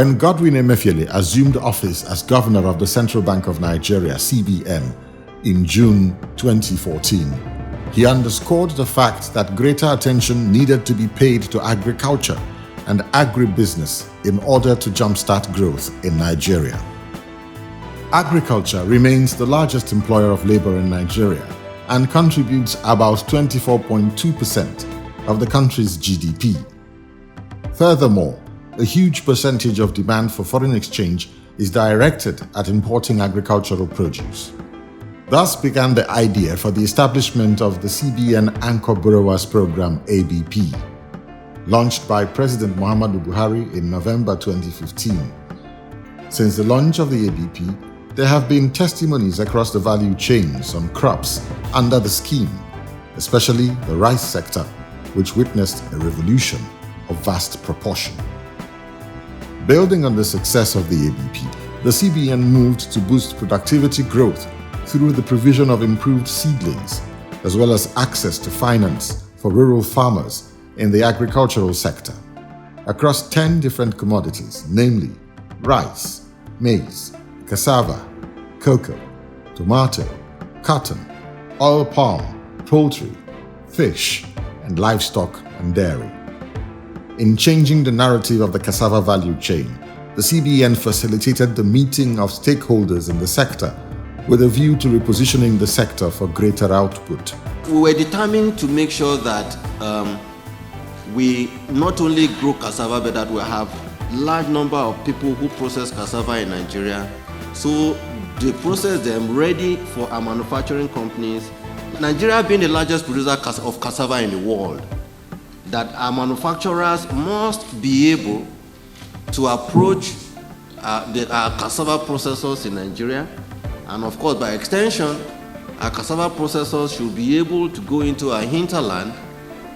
When Godwin Emefiele assumed office as governor of the Central Bank of Nigeria, CBN, in June 2014, he underscored the fact that greater attention needed to be paid to agriculture and agribusiness in order to jumpstart growth in Nigeria. Agriculture remains the largest employer of labor in Nigeria and contributes about 24.2% of the country's GDP. Furthermore, a huge percentage of demand for foreign exchange is directed at importing agricultural produce. Thus began the idea for the establishment of the CBN Anchor Borrowers Program (ABP), launched by President Muhammadu Buhari in November 2015. Since the launch of the ABP, there have been testimonies across the value chains on crops under the scheme, especially the rice sector, which witnessed a revolution of vast proportion. Building on the success of the ABP, the CBN moved to boost productivity growth through the provision of improved seedlings, as well as access to finance for rural farmers in the agricultural sector across 10 different commodities, namely rice, maize, cassava, cocoa, tomato, cotton, oil palm, poultry, fish, and livestock and dairy. In changing the narrative of the cassava value chain, the CBN facilitated the meeting of stakeholders in the sector with a view to repositioning the sector for greater output. We were determined to make sure that we not only grow cassava, but that we have large number of people who process cassava in Nigeria. So they process them ready for our manufacturing companies. Nigeria being the largest producer of cassava in the world, that our manufacturers must be able to approach our cassava processors in Nigeria. And of course, by extension, our cassava processors should be able to go into our hinterland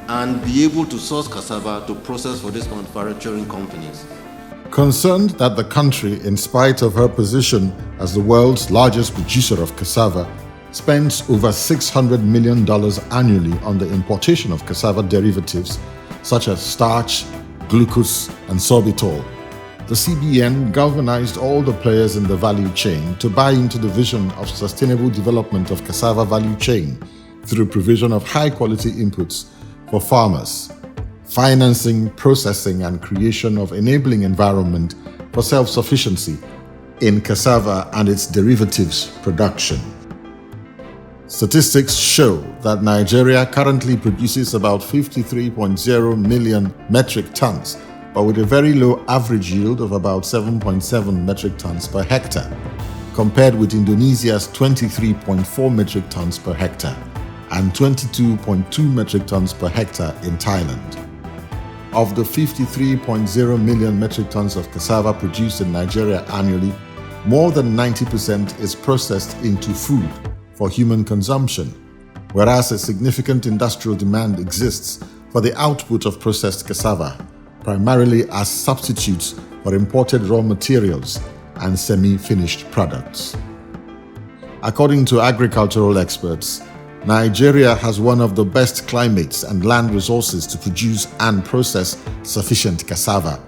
and be able to source cassava to process for these manufacturing companies. Concerned that the country, in spite of her position as the world's largest producer of cassava, spends over $600 million annually on the importation of cassava derivatives such as starch, glucose, and sorbitol, the CBN galvanized all the players in the value chain to buy into the vision of sustainable development of cassava value chain through provision of high-quality inputs for farmers, financing, processing, and creation of enabling environment for self-sufficiency in cassava and its derivatives production. Statistics show that Nigeria currently produces about 53.0 million metric tons, but with a very low average yield of about 7.7 metric tons per hectare, compared with Indonesia's 23.4 metric tons per hectare and 22.2 metric tons per hectare in Thailand. Of the 53.0 million metric tons of cassava produced in Nigeria annually, more than 90% is processed into food for human consumption, whereas a significant industrial demand exists for the output of processed cassava, primarily as substitutes for imported raw materials and semi-finished products. According to agricultural experts, Nigeria has one of the best climates and land resources to produce and process sufficient cassava.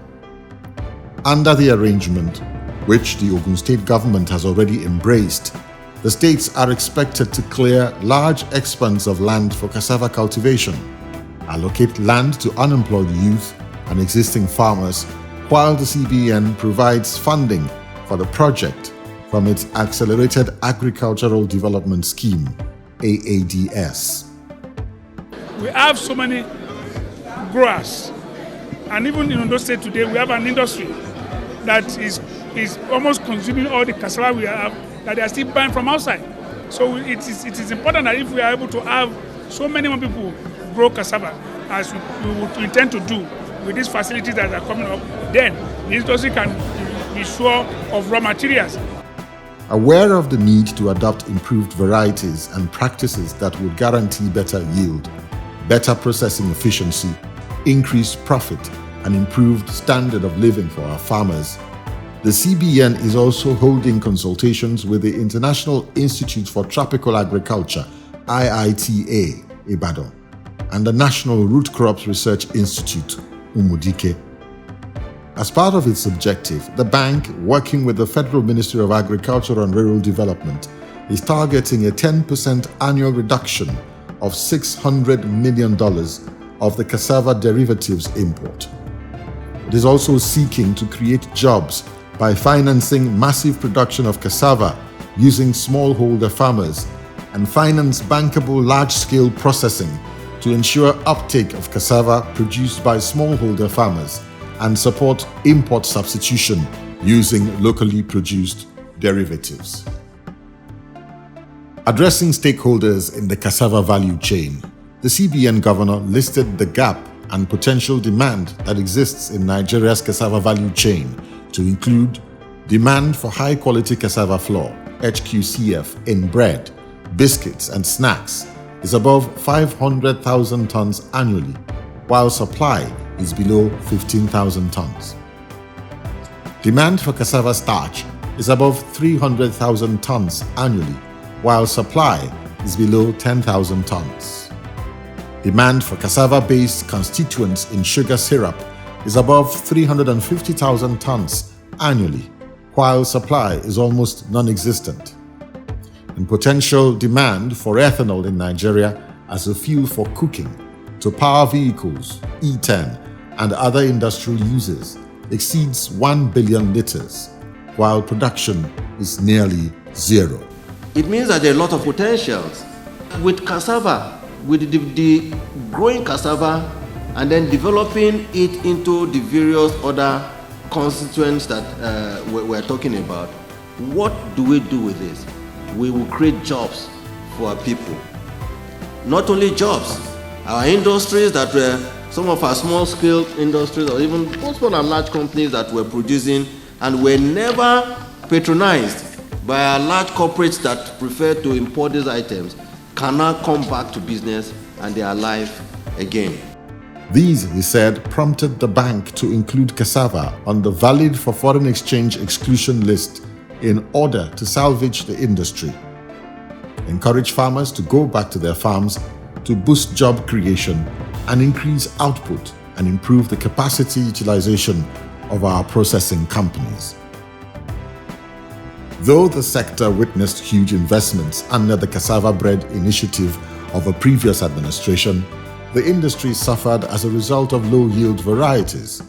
Under the arrangement, which the Ogun State government has already embraced, the states are expected to clear large expanses of land for cassava cultivation, allocate land to unemployed youth and existing farmers, while the CBN provides funding for the project from its Accelerated Agricultural Development Scheme, AADS. We have so many growers, and even in Ondo State today, we have an industry that is almost consuming all the cassava we have, that they are still buying from outside. So it is important that if we are able to have so many more people grow cassava, as we intend to do with these facilities that are coming up, then the industry can be sure of raw materials. Aware of the need to adopt improved varieties and practices that would guarantee better yield, better processing efficiency, increased profit, and improved standard of living for our farmers, the CBN is also holding consultations with the International Institute for Tropical Agriculture, IITA, Ibadan, and the National Root Crops Research Institute, Umudike. As part of its objective, the bank, working with the Federal Ministry of Agriculture and Rural Development, is targeting a 10% annual reduction of $600 million of the cassava derivatives import. It is also seeking to create jobs by financing massive production of cassava using smallholder farmers and finance bankable large-scale processing to ensure uptake of cassava produced by smallholder farmers and support import substitution using locally produced derivatives. Addressing stakeholders in the cassava value chain, the CBN governor listed the gap and potential demand that exists in Nigeria's cassava value chain to include demand for high-quality cassava flour, HQCF, in bread, biscuits and snacks is above 500,000 tons annually, while supply is below 15,000 tons. Demand for cassava starch is above 300,000 tons annually, while supply is below 10,000 tons. Demand for cassava-based constituents in sugar syrup is above 350,000 tons annually, while supply is almost non-existent. And potential demand for ethanol in Nigeria as a fuel for cooking, to power vehicles, E10, and other industrial uses exceeds 1 billion liters, while production is nearly zero. It means that there are a lot of potentials. With cassava, with the growing cassava and then developing it into the various other constituents that we're talking about, what do we do with this? We will create jobs for our people. Not only jobs, our industries that were some of our small-scale industries or even small and large companies that were producing and were never patronized by our large corporates that prefer to import these items can now come back to business and they are alive again. These, he said, prompted the bank to include cassava on the valid for foreign exchange exclusion list in order to salvage the industry, encourage farmers to go back to their farms to boost job creation and increase output and improve the capacity utilization of our processing companies. Though the sector witnessed huge investments under the cassava bread initiative of a previous administration, the industry suffered as a result of low-yield varieties,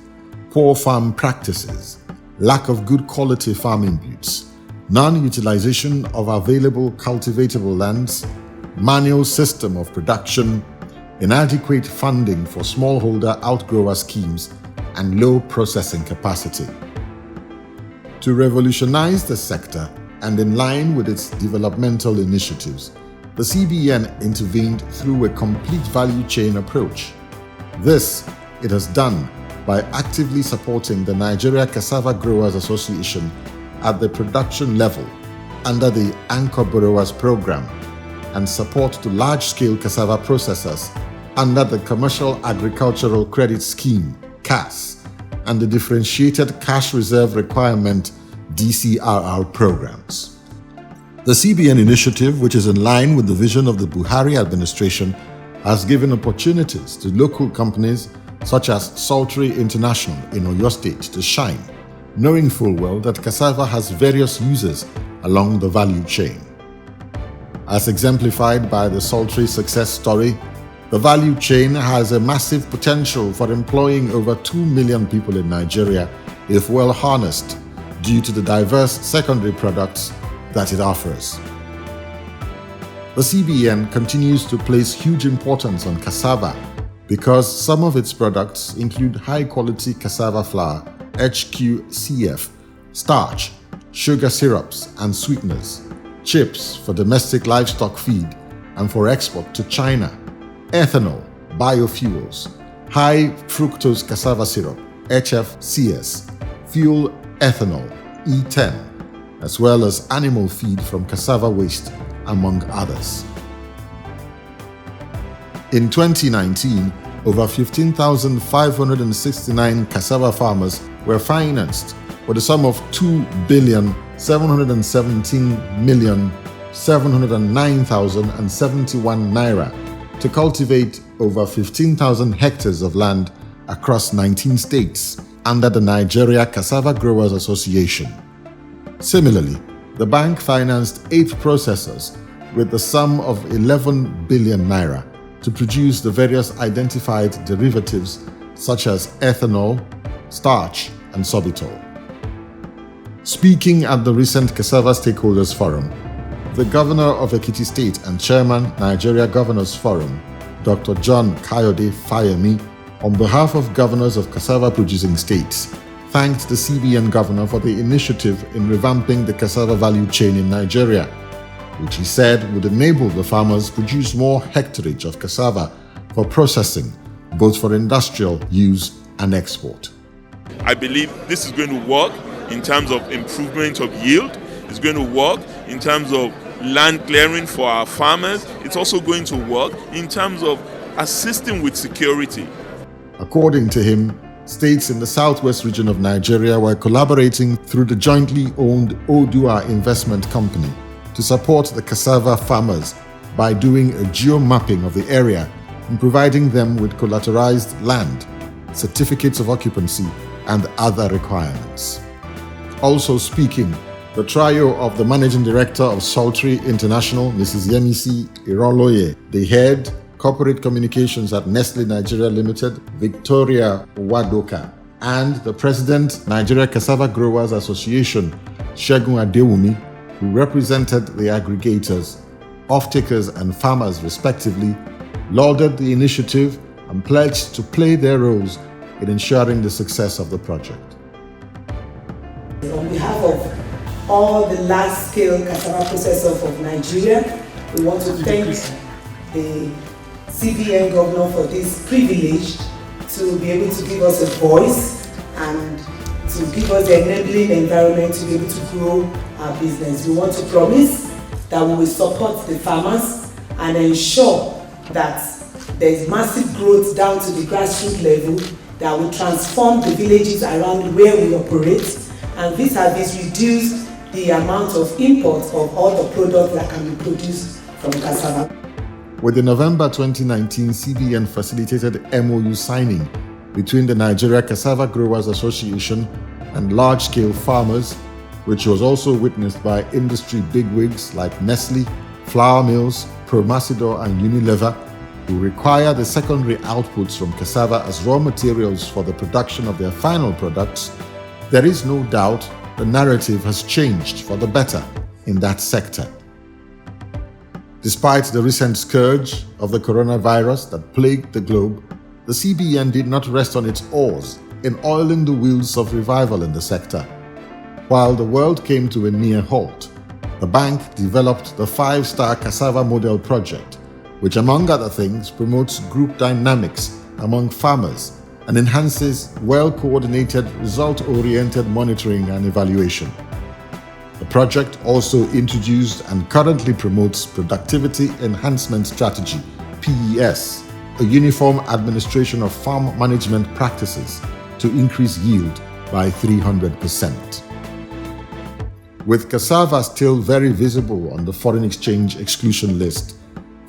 poor farm practices, lack of good quality farm inputs, non-utilization of available cultivatable lands, manual system of production, inadequate funding for smallholder outgrower schemes, and low processing capacity. To revolutionize the sector and in line with its developmental initiatives, the CBN intervened through a complete value chain approach. This it has done by actively supporting the Nigeria Cassava Growers Association at the production level under the Anchor Borrowers Program and support to large-scale cassava processors under the Commercial Agricultural Credit Scheme, CAS, and the Differentiated Cash Reserve Requirement DCRR programs. The CBN initiative, which is in line with the vision of the Buhari administration, has given opportunities to local companies such as Sultry International in Oyo State to shine, knowing full well that cassava has various uses along the value chain. As exemplified by the Sultry success story, the value chain has a massive potential for employing over 2 million people in Nigeria if well harnessed due to the diverse secondary products that it offers. The CBN continues to place huge importance on cassava because some of its products include high-quality cassava flour, HQCF, starch, sugar syrups and sweeteners, chips for domestic livestock feed and for export to China, ethanol, biofuels, high fructose cassava syrup, HFCS, fuel ethanol, E10, as well as animal feed from cassava waste, among others. In 2019, over 15,569 cassava farmers were financed with a sum of 2,717,709,071 naira to cultivate over 15,000 hectares of land across 19 states under the Nigeria Cassava Growers Association. Similarly, the bank financed 8 processors with the sum of 11 billion naira to produce the various identified derivatives such as ethanol, starch, and sorbitol. Speaking at the recent Cassava Stakeholders Forum, the Governor of Ekiti State and Chairman, Nigeria Governors Forum, Dr. John Kayode Fayemi, on behalf of governors of cassava-producing states, thanked the CBN governor for the initiative in revamping the cassava value chain in Nigeria, which he said would enable the farmers produce more hectarage of cassava for processing, both for industrial use and export. I believe this is going to work in terms of improvement of yield. It's going to work in terms of land clearing for our farmers. It's also going to work in terms of assisting with security. According to him, states in the southwest region of Nigeria were collaborating through the jointly owned Odua Investment Company to support the cassava farmers by doing a geo-mapping of the area and providing them with collateralized land, certificates of occupancy, and other requirements. Also speaking, the trio of the Managing Director of Sultry International, Mrs. Yemisi Iroloye, the head Corporate Communications at Nestle Nigeria Limited, Victoria Wadoka, and the President, Nigeria Cassava Growers Association, Segun Adewumi, who represented the aggregators, off-takers and farmers respectively, lauded the initiative and pledged to play their roles in ensuring the success of the project. On behalf of all the large-scale cassava processors of Nigeria, we want to thank the CBN governor for this privilege to be able to give us a voice and to give us the enabling environment to be able to grow our business. We want to promise that we will support the farmers and ensure that there is massive growth down to the grassroots level that will transform the villages around where we operate, and this has reduced the amount of import of all the products that can be produced from cassava. With the November 2019 CBN facilitated MOU signing between the Nigeria Cassava Growers Association and large-scale farmers, which was also witnessed by industry bigwigs like Nestle, flour mills, Promasidor and Unilever, who require the secondary outputs from cassava as raw materials for the production of their final products, there is no doubt the narrative has changed for the better in that sector. Despite the recent scourge of the coronavirus that plagued the globe, the CBN did not rest on its oars in oiling the wheels of revival in the sector. While the world came to a near halt, the bank developed the 5-star Cassava Model Project, which among other things promotes group dynamics among farmers and enhances well-coordinated, result-oriented monitoring and evaluation. The project also introduced and currently promotes Productivity Enhancement Strategy, PES, a uniform administration of farm management practices to increase yield by 300%. With cassava still very visible on the foreign exchange exclusion list,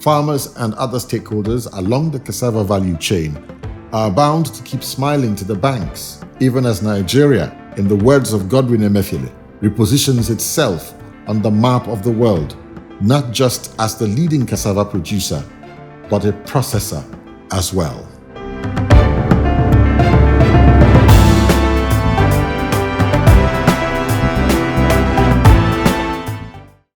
farmers and other stakeholders along the cassava value chain are bound to keep smiling to the banks, even as Nigeria, in the words of Godwin Emefiele, repositions itself on the map of the world, not just as the leading cassava producer, but a processor as well.